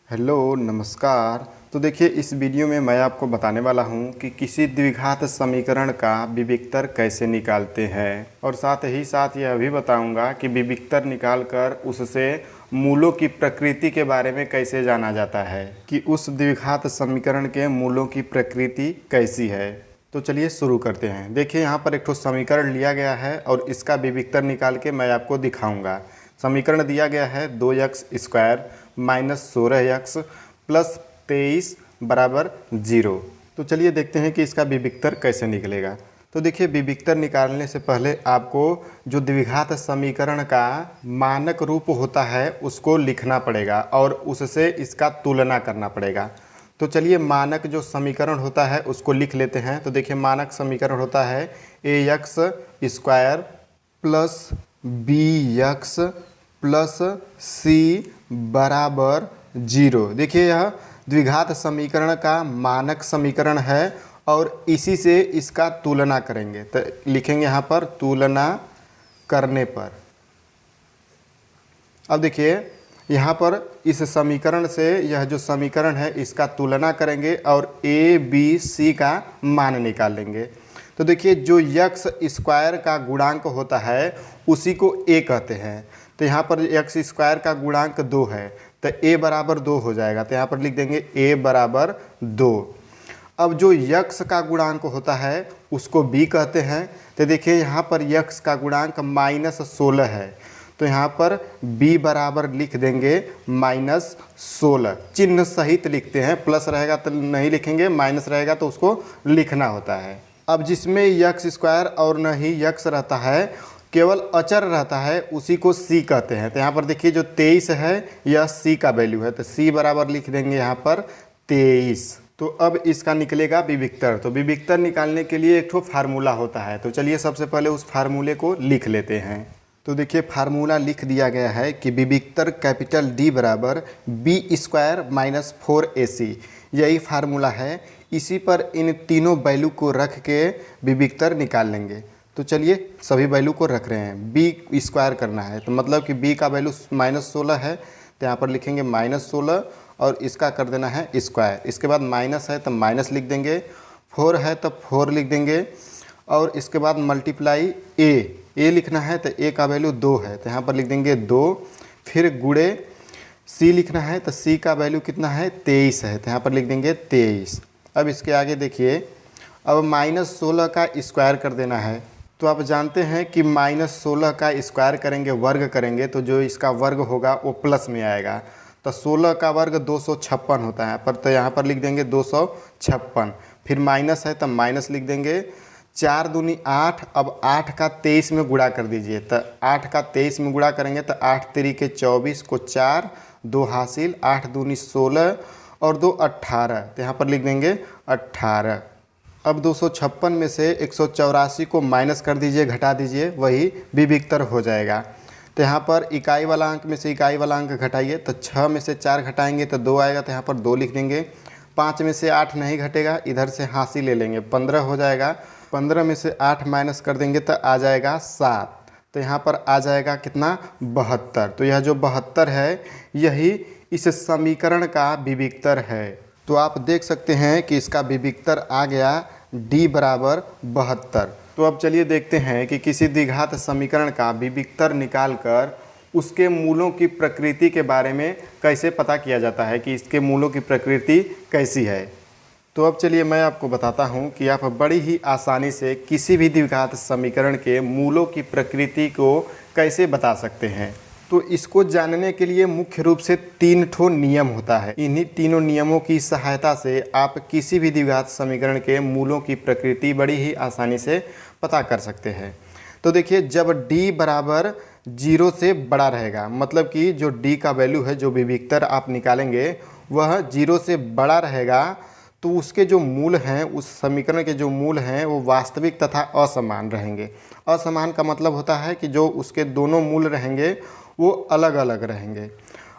Hello नमस्कार। तो देखिए इस वीडियो में मैं आपको बताने वाला हूं कि किसी द्विघात समीकरण का विविक्तर कैसे निकालते हैं और साथ ही साथ यह भी बताऊंगा कि विविक्तर निकालकर उससे मूलों की प्रकृति के बारे में कैसे जाना जाता है कि उस द्विघात समीकरण के मूलों की प्रकृति कैसी है। तो चलिए शुरू करते हैं। देखिए यहाँ पर एक ठो समीकरण लिया गया है और इसका विविक्तर निकाल के मैं आपको दिखाऊंगा। समीकरण दिया गया है 2x² माइनस 16x प्लस 23 बराबर 0। तो चलिए देखते हैं कि इसका विविक्तर कैसे निकलेगा। तो देखिए विविक्तर निकालने से पहले आपको जो द्विघात समीकरण का मानक रूप होता है उसको लिखना पड़ेगा और उससे इसका तुलना करना पड़ेगा। तो चलिए मानक जो समीकरण होता है उसको लिख लेते हैं। तो देखिए मानक समीकरण होता है ax² plus bx plus c बराबर 0। देखिए यह द्विघात समीकरण का मानक समीकरण है और इसी से इसका तुलना करेंगे। तो लिखेंगे यहाँ पर तुलना करने पर। अब देखिए यहाँ पर इस समीकरण से यह जो समीकरण है इसका तुलना करेंगे और a b c का मान निकालेंगे। तो देखिए जो x² का गुणांक होता है उसी को a कहते हैं। तो यहाँ पर x² का गुणांक 2 है तो a बराबर 2 हो जाएगा। तो यहाँ पर लिख देंगे a बराबर 2। अब जो x का गुणांक होता है उसको b कहते हैं। तो देखिए यहाँ पर x का गुणांक -16 है तो यहाँ पर b बराबर लिख देंगे -16। चिन्ह सहित लिखते हैं, प्लस रहेगा तो नहीं लिखेंगे, माइनस रहेगा तो उसको लिखना होता है। अब जिसमें x² और न ही x रहता है, केवल अचर रहता है, उसी को c कहते हैं। तो यहाँ पर देखिए जो 23 है यह c का वैल्यू है तो c बराबर लिख देंगे यहाँ पर 23। तो अब इसका निकलेगा विविक्तर। तो विविक्तर निकालने के लिए एक ठो फार्मूला होता है। तो चलिए सबसे पहले उस फार्मूले को लिख लेते हैं। तो देखिए फार्मूला लिख दिया गया है कि विविक्तर कैपिटल D बराबर b² माइनस 4ac। यही फार्मूला है। इसी पर इन तीनों वैल्यू को रख के विविक्तर निकाल लेंगे। तो चलिए सभी वैल्यू को रख रहे हैं। b² करना है तो मतलब कि b का वैल्यू -16 है तो यहाँ पर लिखेंगे -16 और इसका कर देना है स्क्वायर। इसके बाद माइनस है तो माइनस लिख देंगे, 4 है तो 4 लिख देंगे और इसके बाद मल्टीप्लाई a लिखना है तो a का वैल्यू 2 है तो यहाँ पर लिख देंगे 2। फिर गुणे c लिखना है तो c का वैल्यू कितना है 23 है तो यहाँ पर लिख देंगे 23। अब इसके आगे देखिए अब -16 का स्क्वायर कर देना है। तो आप जानते हैं कि -16 का स्क्वायर करेंगे, वर्ग करेंगे तो जो इसका वर्ग होगा वो प्लस में आएगा। तो 16 का वर्ग 256 होता है पर, तो यहाँ पर लिख देंगे 256। फिर माइनस है तो माइनस लिख देंगे। 4 दूनी 8। अब 8 का 23 में गुणा कर दीजिए। तो 8 का 23 में गुणा करेंगे तो 8 तिरिके 24 को 4, 2 हासिल, 8 दूनी 16 और 2 18। तो यहाँ पर लिख देंगे 18। अब 256 में से 184 को माइनस कर दीजिए, घटा दीजिए, वही विविक्तर हो जाएगा। तो यहाँ पर इकाई वाला अंक में से इकाई वाला अंक घटाइए तो 6 में से 4 घटाएंगे तो 2 आएगा तो यहाँ पर 2 लिख देंगे। 5 में से 8 नहीं घटेगा, इधर से हासिल ले लेंगे, 15 हो जाएगा। 15 में से 8 माइनस कर देंगे तो आ जाएगा 7। तो यहाँ पर आ जाएगा कितना 72। तो यह जो 72 है यही इस समीकरण का विविक्तर है। तो आप देख सकते हैं कि इसका विविक्तर आ गया D बराबर 72। तो अब चलिए देखते हैं कि किसी द्विघात समीकरण का विविक्तर निकालकर उसके मूलों की प्रकृति के बारे में कैसे पता किया जाता है कि इसके मूलों की प्रकृति कैसी है। तो अब चलिए मैं आपको बताता हूं कि आप बड़ी ही आसानी से किसी भी द्विघात समीकरण के मूलों की प्रकृति को कैसे बता सकते हैं। तो इसको जानने के लिए मुख्य रूप से 3 ठो नियम होता है। इन्हीं तीनों नियमों की सहायता से आप किसी भी द्विघात समीकरण के मूलों की प्रकृति बड़ी ही आसानी से पता कर सकते हैं। तो देखिए जब d बराबर 0 से बड़ा रहेगा, मतलब कि जो d का वैल्यू है, जो विविक्तर आप निकालेंगे वह 0 से बड़ा रहेगा, तो उसके जो मूल हैं, उस समीकरण के जो मूल हैं वो वास्तविक तथा असमान रहेंगे। असमान का मतलब होता है कि जो उसके दोनों मूल रहेंगे वो अलग अलग रहेंगे।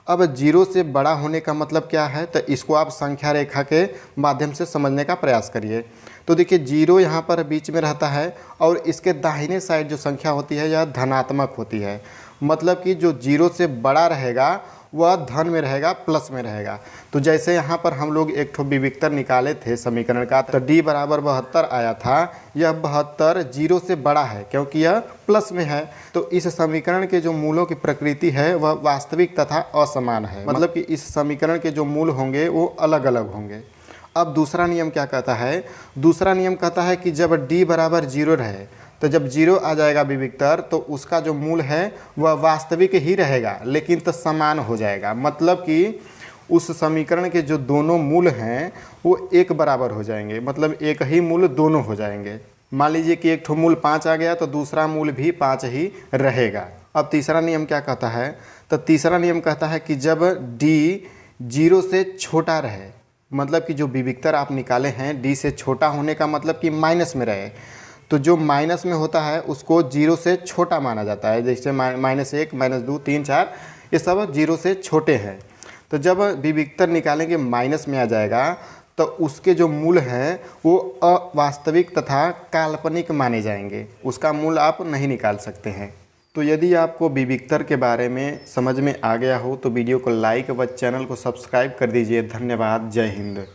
अब 0 से बड़ा होने का मतलब क्या है, तो इसको आप संख्या रेखा के माध्यम से समझने का प्रयास करिए। तो देखिए 0 यहाँ पर बीच में रहता है और इसके दाहिने साइड जो संख्या होती है यह धनात्मक होती है। मतलब कि जो 0 से बड़ा रहेगा वह धन में रहेगा, प्लस में रहेगा। तो जैसे यहाँ पर हम लोग एक ठो विविक्तर निकाले थे समीकरण का, तो d बराबर 72 आया था। यह 72 जीरो से बड़ा है क्योंकि यह प्लस में है। तो इस समीकरण के जो मूलों की प्रकृति है वह वास्तविक तथा असमान है, मतलब कि इस समीकरण के जो मूल होंगे वो अलग अलग होंगे। अब दूसरा नियम क्या कहता है? दूसरा नियम कहता है कि जब d बराबर 0 रहे, तो जब 0 आ जाएगा विविक्तर, तो उसका जो मूल है वह वास्तविक ही रहेगा लेकिन तो समान हो जाएगा। मतलब कि उस समीकरण के जो दोनों मूल हैं वो एक बराबर हो जाएंगे, मतलब एक ही मूल दोनों हो जाएंगे। मान लीजिए कि एक ठो मूल 5 आ गया तो दूसरा मूल भी 5 ही रहेगा। अब तीसरा नियम क्या कहता है? तो तीसरा नियम कहता है कि जब d 0 से छोटा रहे, मतलब कि जो विविक्तर आप निकाले हैं d से छोटा होने का मतलब कि माइनस में रहे, तो जो माइनस में होता है उसको 0 से छोटा माना जाता है। जैसे -1, -2, 3, 4 ये सब 0 से छोटे हैं। तो जब विविक्तर निकालेंगे माइनस में आ जाएगा तो उसके जो मूल हैं वो अवास्तविक तथा काल्पनिक माने जाएंगे, उसका मूल आप नहीं निकाल सकते हैं। तो यदि आपको विविक्तर के बारे में समझ में आ गया हो तो वीडियो को लाइक व चैनल को सब्सक्राइब कर दीजिए। धन्यवाद। जय हिंद।